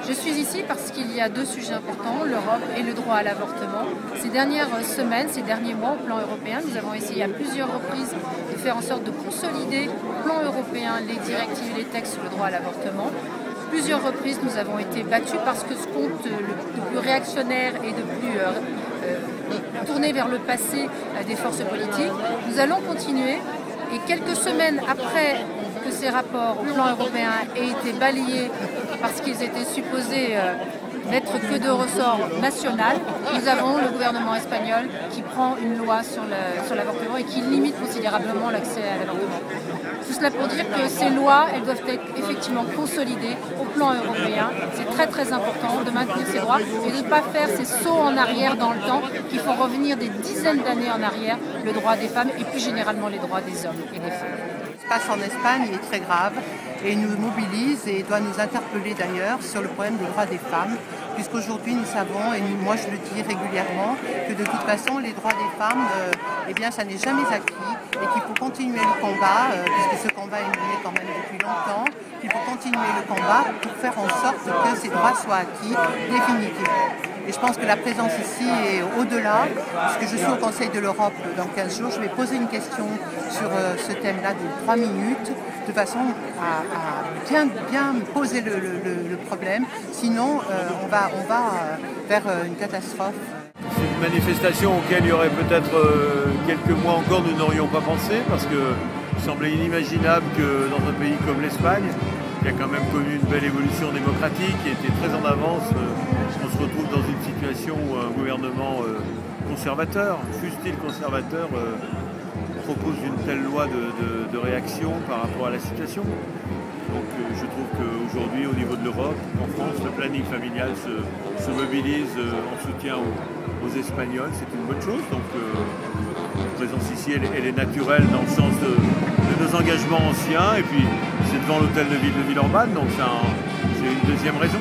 Je suis ici parce qu'il y a deux sujets importants, l'Europe et le droit à l'avortement. Ces dernières semaines, ces derniers mois au plan européen, nous avons essayé à plusieurs reprises de faire en sorte de consolider au plan européen les directives et les textes sur le droit à l'avortement. Plusieurs reprises, nous avons été battus parce que ce compte de plus réactionnaire et de plus tourné vers le passé des forces politiques. Nous allons continuer et quelques semaines après que ces rapports au plan européen aient été balayés parce qu'ils étaient supposés n'être que de ressort national, nous avons le gouvernement espagnol qui prend une loi sur l'avortement et qui limite considérablement l'accès à l'avortement. Tout cela pour dire que ces lois, elles doivent être effectivement consolidées au plan européen. C'est très très important de maintenir ces droits et de ne pas faire ces sauts en arrière dans le temps qui font revenir des dizaines d'années en arrière le droit des femmes et plus généralement les droits des hommes et des femmes. Ce qui se passe en Espagne est très grave et nous mobilise et doit nous interpeller d'ailleurs sur le problème des droits des femmes, puisqu'aujourd'hui nous savons, et moi je le dis régulièrement, que de toute façon les droits des femmes, eh bien ça n'est jamais acquis et qu'il faut continuer le combat, puisque ce combat est mené quand même depuis longtemps, qu'il faut continuer le combat pour faire en sorte que ces droits soient acquis définitivement. Et je pense que la présence ici est au-delà, puisque je suis au Conseil de l'Europe dans 15 jours. Je vais poser une question sur ce thème-là de 3 minutes, de façon à bien poser le problème. Sinon, on va vers une catastrophe. C'est une manifestation auquel il y aurait peut-être quelques mois encore nous n'aurions pas pensé, parce que il semblait inimaginable que dans un pays comme l'Espagne, qui a quand même connu une belle évolution démocratique, qui était très en avance, on se retrouve dans une situation où un gouvernement conservateur, fût-il conservateur, propose une telle loi de réaction par rapport à la situation. Donc je trouve qu'aujourd'hui, au niveau de l'Europe, en France, le planning familial se mobilise en soutien aux Espagnols, c'est une bonne chose. Donc la présence ici, elle est naturelle dans le sens de nos engagements anciens, et puis c'est devant l'hôtel de ville de Villeurbanne, donc c'est une deuxième raison.